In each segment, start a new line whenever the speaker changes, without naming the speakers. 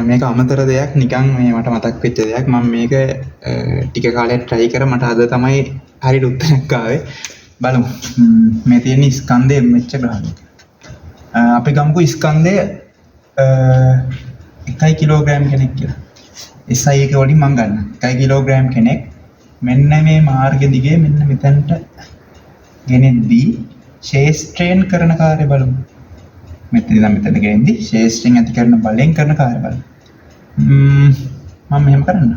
මේක අමතර දෙයක් නිකන් මේ මට මතක් වෙච්ච දෙයක්. මම මේක ටික කාලයක් try කරා. මට අද තමයි හරියට උත්තරයක් ආවේ. බලමු. මේ තියෙන ස්කන්ධය මෙච්චර ග්‍රහණය. අපි ගමුකෝ ස්කන්ධය 1 කිලෝග්‍රෑම් කෙනෙක් කියලා. SI එක වලින් මම ගන්න. 1 කිලෝග්‍රෑම් කෙනෙක් මෙන්න මේ මාර්ගෙ දිගේ මෙන්න මෙතනට ගෙනෙද්දී ශේෂ්ත්‍රයෙන් කරන කාර්ය බලමු. මෙතන ඉඳන් මෙතන ගෙනෙද්දී ශේෂ්ත්‍රයෙන් ඇති කරන බලෙන් කරන කාර්ය බලමු. මම මෙහෙම කරන්න.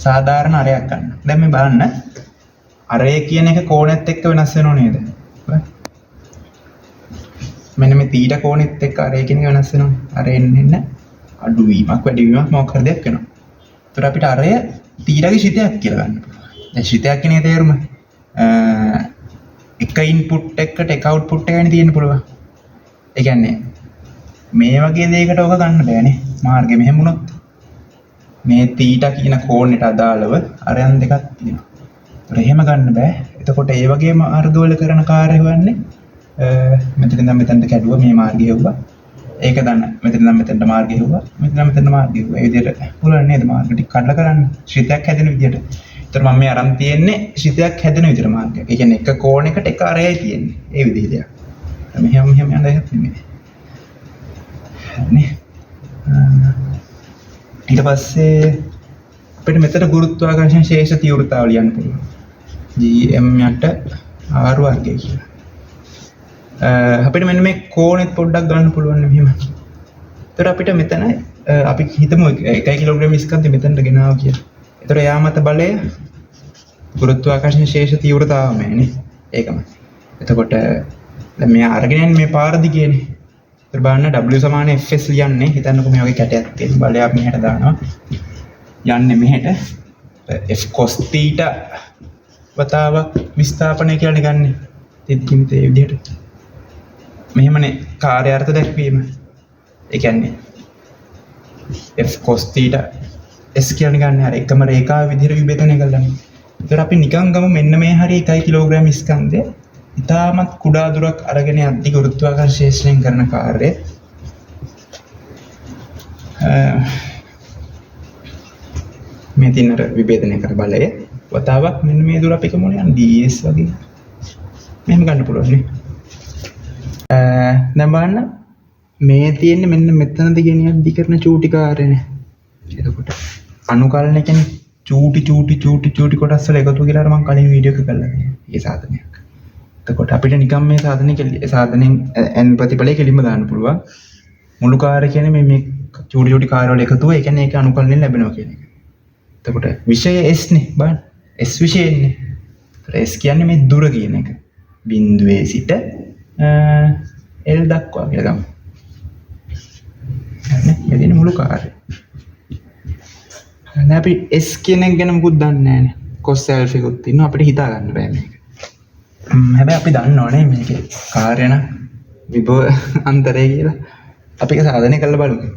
සාධාරණ අරයක් ගන්න. දැන් මේ බලන්න. අරය කියන එක කෝණෙත් එක්ක වෙනස් වෙනව නේද? මෙන්න මේ තීටා කෝණෙත් එක්ක අරය කියන එක වෙනස් වෙනවනේ. අර එන්න අඩුවීමක් වැඩිවීමක් මොකක් හරි දෙයක් වෙනවා. ඒතර අපිට අරය තීටාගේ ශිතයක් කියලා ගන්න පුළුවන්. දැන් ශිතයක් කියන එක තේරුම එක ඉන්පුට් එකකට එක අවුට්පුට් එකයි තියෙන්න පුළුවන්. ඒ කියන්නේ මේ වගේ දෙයකට ඔක ගන්න බෑනේ. මාර්ගෙ මෙහෙම වුණොත් මේ තීටා කියන කෝණයට අදාළව අරයන් දෙකක් තියෙනවා. ඒතර එහෙම ගන්න බෑ. එතකොට ඒ වගේ මාර්ගවල කරන කාර්ය වෙන්නේ මෙතන ඉඳන් මෙතනට කැඩුවා මේ මාර්ගය හෙව්වා. ඒක දන්න. මෙතන ඉඳන් මෙතනට මාර්ගය හෙව්වා. මෙතන ඉඳන් මෙතනට මාර්ගය හෙව්වා. ඒ විදිහට පුළුවන් නේද මාර්ග ටික කඩලා කරන්න. ශ්‍රිතයක් හැදෙන විදිහට. ඒතර මම මේ අරන් තියෙන්නේ ශ්‍රිතයක් හැදෙන විදිහට මාර්ගය. ඒ කියන්නේ එක කෝණයකට එක අරයයි තියෙන්නේ. ඒ විදිහ දෙයක්. මෙහෙම යන දෙයක් නෙමෙයි. නේ. ඊට පස්සේ අපිට මෙතන ගුරුත්වාකර්ෂණ ශේෂ තීව්‍රතාව ලියන්න පුළුවන්. Gm යට r වර්ගය කියලා. අපිට මෙන්න මේ කෝණෙත් පොඩ්ඩක් ගන්න පුළුවන් මෙහෙම. ඒතර අපිට මෙතන අපි හිතමු 1 කිලෝග්‍රෑම් ස්කන්ධය මෙතනට ගෙනාවා කියලා. ඒතර යා මත බලය ගුරුත්වාකර්ෂණ ශේෂ තීව්‍රතාවමනේ. ඒකම. එතකොට දැන් මෙයා අරගෙන යන්නේ මේ පාර දිගේනේ. ඒතර බලන්න W සමාන Fs ලියන්නේ. හිතන්නකෝ මේ වගේ කැටයක් තියෙන බලයක් මෙහෙට දානවා. යන්නේ මෙහෙට F cos theta වතාවක් විස්ථාපනය කියලා ගන්නෙ. තිත්කිමිත ඒ විදිහට. මෙහෙමනේ කාර්යාර්ථ දැක්වීම. ඒ කියන්නේ F cos theta S කියන ගන්න අර එකම රේඛාව විදිහට විභජනය කළා. ඒතර අපි නිකන් ගමු මෙන්න මේ හරිය 1 කිලෝග්‍රෑම් ස්කන්ධය ඉතාමත් කුඩා දුරක් අරගෙන යද්දි ගුරුත්වාකර්ෂණයෙන් කරන කාර්යය මේ තින්නර විභේදනය කර බලය වතාවක් මෙන්න මේ දුර අපි කමු යන ds වගේ මෙහෙම ගන්න පුළුවන් නේ. දැන් බලන්න මේ තියෙන්නේ මෙන්න මෙතනද ගෙනියද්දි කරන චූටි කාර්යනේ. එතකොට අනුකලන කියන්නේ චූටි කොටස් වල එකතු කියලා අර මම කලින් වීඩියෝ එක කළා. මේ සාධනයක්. එතකොට අපිට නිකන් මේ සාධනෙන් n ප්‍රතිඵලය කෙලින්ම දාන්න පුළුවන්. මුළු කාර්ය කියන්නේ මේ චූටි කාර්ය වල එකතුව ඒ කියන්නේ ඒක අනුකලනයෙන් ලැබෙනවා කියන එක. එතකොට විෂය s නේ බලන්න. s විෂයෙන්නේ. ඒතර s කියන්නේ මේ දුර කියන එක. බිඳුවේ සිට L දක්වා කියලා ගමු. හරිනේ. මේ දෙන මුළු කාර්යය. දැන් අපි S කියන එක ගැන මොකුත් දන්නේ නැහැනේ. cos alpha එකක් තියෙනවා අපිට හිතා ගන්න බෑ මේක. හැබැයි අපි දන්නවනේ මේකේ කාර්ය නම් විභව අන්තරය කියලා. අපි ඒක සාධනය කරලා බලමු.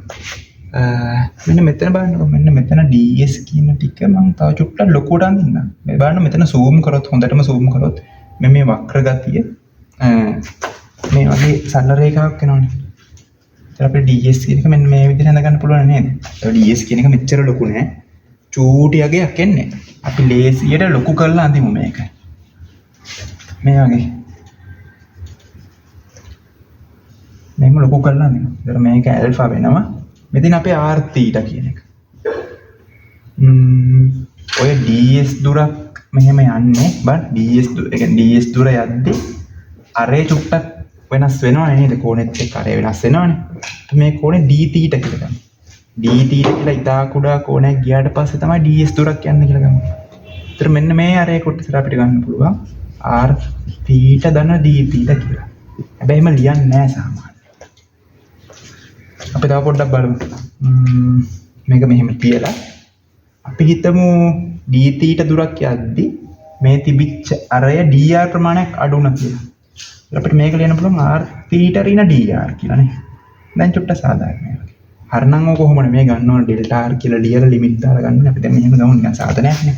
මෙන්න මෙතන බලන්නකො මෙන්න මෙතන ds කියන ටික මම තව චුට්ටක් ලොකුවට අඳින්නම්. මේ බලන්න මෙතන zoom කරොත් හොඳටම zoom කරොත් මේ වක්‍ර ගතිය මේ වගේ සරල රේඛාවක් වෙනවනේ. ඒත් අපිට ds කියන එක මෙන්න මේ විදිහට හඳ ගන්න පුළුවන් නේද? ඒ ds කියන එක මෙච්චර ලොකු නෑ. චූටි යගයක් එන්නේ. අපි ලේසියට ලොකු කරලා අඳිමු මේක. මේ වගේ. මෙහෙම ලොකු කරලා අඳිමු. ඒතර මේක ඇල්ෆා වෙනවා. මෙතන අපේ r theta කියන එක. ඔය ds දුරක් මෙහෙම යන්නේ බත් ds දුර ඒ කියන්නේ ds දුර යද්දී අරේ චුට්ටක් වෙනස් වෙනවා නේද කෝණෙත් එක්ක අරේ වෙනස් වෙනවනේ මේ කෝණේ d theta කියලා ගමු d theta කියලා ඉතා කුඩා කෝණයක් ගියාට පස්සේ තමයි ds දුරක් යන්නේ කියලා ගමු. ඒතර මෙන්න මේ අරේ කොටසට අපිට ගන්න පුළුවන් r theta දන d theta කියලා. හැබැයි එහෙම ලියන්නේ නැහැ සාමාන්‍යයෙන්. අපි තව පොඩ්ඩක් බලමු. මේක මෙහෙම තියලා අපි හිතමු d theta දුරක් යද්දී මේ තිබිච්ච අරය dr ප්‍රමාණයක් අඩු වුණා කියලා. අපිට මේක ලියන්න පුළුවන් r theta ඍණ dr කියලා නේ. දැන් චුට්ට සාධාරණයි. හරනම් ඔය කොහොමද මේ ගන්න ඕන ඩෙල්ටා r කියලා ලියලා ලිමිට් දාලා ගන්න ඕනේ. අපි දැන් මෙහෙම ගමු නිකන් සාධනයක් නේ.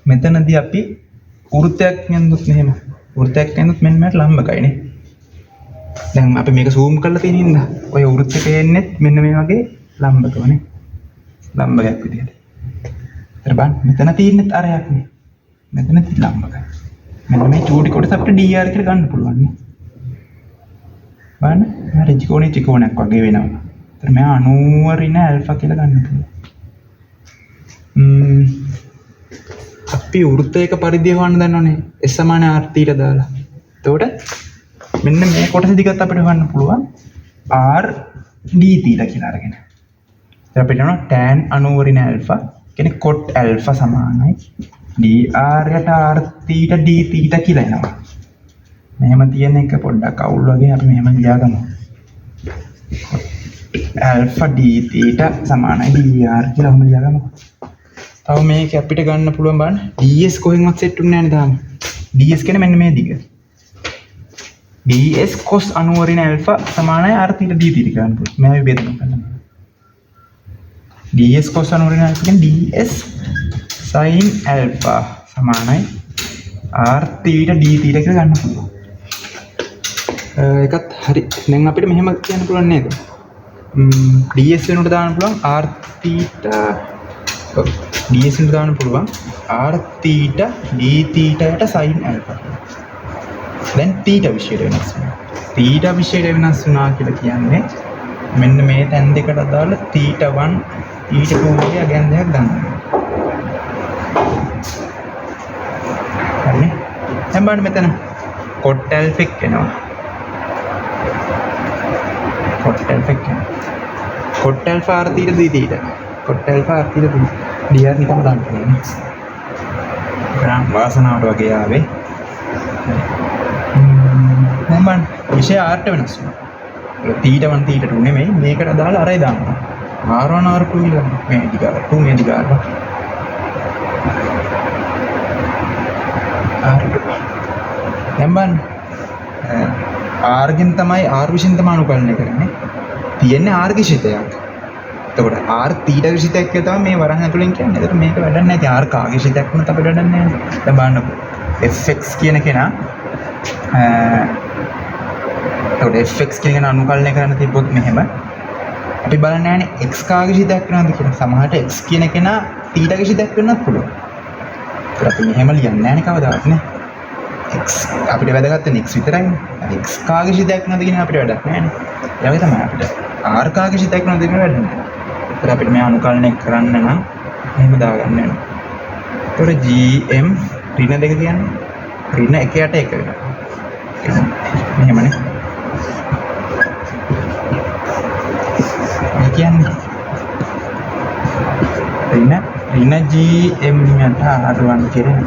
මෙතනදී අපි වෘත්තයක් යනොත් මෙහෙම. වෘත්තයක් යනොත් මෙන්න මට ලම්බකයි නේ. දැන් අපි මේක zoom කරලා තියෙන ඉඳ ඔය වෘත්තේ පේන්නේ මෙන්න මේ වගේ ලම්බකවනේ. ලම්බකයක් විදියට. ඊට බලන්න මෙතන තියෙන්නේ අරයක් නේ. මෙතන තියෙන ලම්බකය. මෙන්න මේ චූටි කොටස අපිට dr කියලා ගන්න පුළුවන් නේ. බලන්න මේ ත්‍රිකෝණේ ත්‍රිකෝණයක් වගේ වෙනවා. ඒතර මෙයා 90 ඍණ ඇල්ෆා කියලා ගන්න පුළුවන්. අපි වෘත්තයක පරිධිය හොයන්න දන්නවනේ. S සමාන r θ දාලා. එතකොට මෙන්න මේ කොටස දිගත් අපිට හොයන්න පුළුවන් r d θ කියලා අරගෙන. ඉතින් අපිට යනවා tan 90 ඍණ ඇල්ෆා කියන්නේ cot ඇල්ෆා සමානයි dr යට r θ d θ කියලා එනවා. මෙහෙම තියෙන එක පොඩ්ඩක් අවුල් වගේ අපි මෙහෙම ලියාගමු. alpha d theta සමානයි dr කියලා ඔහම ලියාගමු. තව මේක අපිට ගන්න පුළුවන් බලන්න ds කොහෙන්වත් සෙට් වෙන්නේ නැහැ තාම. ds කියන්නේ මෙන්න මේ දිග. ds cos 90 ඍණ alpha සමානයි r theta d theta ගන්න පුළුවන්. මේ විභේදනය කරන්න. ds cos 90 ඍණ alpha කියන්නේ ds sin alpha සමානයි r theta d theta කියලා ගන්න පුළුවන්. එකත් හරි. දැන් අපිට මෙහෙම කියන්න පුළුවන් නේද? ds වෙනුවට දාන්න පුළුවන් r theta ds වෙනුවට දාන්න පුළුවන් r theta d theta යට sin alpha. දැන් theta විශේෂයට වෙනස් වෙනවා. theta විශේෂයට වෙනස් වුණා කියලා කියන්නේ මෙන්න මේ තැන් දෙකට අදාළ theta 1 theta 2 වගේ අගයන්දයක් ගන්නවා. හරිනේ. දැන් බලන්න මෙතන cot alpha එක එනවා. cot alpha එක. cot alpha r theta d theta. cot alpha r theta d dr නිකම්ම දාන්න ඕනේ. ග්‍රාම් වාසනාවට වගේ ආවේ. දැන් බලන්න විෂය r ට වෙනස් වෙනවා. theta 1 theta 2 නෙමෙයි මේකට අදාළ අරයි දානවා. r1 r2 කියලා මේ දිග r2 මේ දිග r1. දැන් බලන්න r ගෙන් තමයි r විසින් තමයි අනුකලනය කරන්නේ. තියෙන්නේ r කිසිතයක්. එතකොට r θ කිසිතයක් කියලා තමයි මේ වරහන් ඇතුලෙන් කියන්නේ. එතකොට මේක වැඩක් නැහැ. r කාගේ කිසිතයක් වුණත් අපිට වැඩක් නැහැ. දැන් බලන්න fx කියන කෙනා එතකොට fx කියන කෙනා අනුකලනය කරන්න තිබ්බොත් මෙහෙම අපි බලන්නේ නැහැනේ x කාගේ කිසිතයක් වෙනවද කියලා. සමහරට x කියන කෙනා θ කිසිතයක් වෙන්නත් පුළුවන්. ඒත් අපි මෙහෙම ලියන්නේ නැහැනේ කවදාවත් නේ. x අපිට වැදගත් වෙන්නේ x විතරයිනේ. x කාගේ කිසිතයක් නැද්ද කියන අපිට වැඩක් නැහැ නේ. ඒ වගේ තමයි අපිට r කාගේ කිසිතයක් නැද්ද කියන වැඩක් නැහැ. ඒත් අපිට මේ අනුකලනය කරන්න නම් මෙහෙම දාගන්න වෙනවා. ඒතකොට gm ඍණ දෙක කියන්නේ ඍණ 1 යට 1 වෙනවා. මෙහෙමනේ. මේ කියන්නේ ඍණ gm යට r1 කියන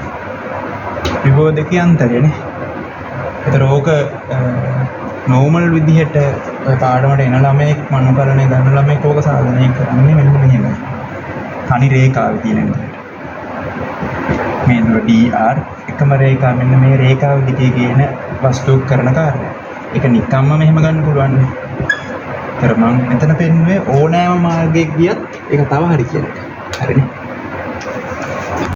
විභෝධකයේ අන්තරයනේ. ඒතර ඕක නෝමල් විදිහට ඔය පාඩමට එන ළමයෙක් මනුකරණය ගන්න ළමයෙක් ඕක සාධනය කරන්නේ මෙන්න මෙහෙමයි. තනි රේඛාවේ තියෙන විදිහට. මේ දුර dr එකම රේඛාව මෙන්න මේ රේඛාව දිගේ ගේන වස්තුවක් කරන කාර්යය. ඒක නිකම්ම මෙහෙම ගන්න පුළුවන්. ඒතර මම මෙතන පෙන්නුවේ ඕනෑම මාර්ගයක ගියත් ඒක තව හරි කියලා. හරිනේ.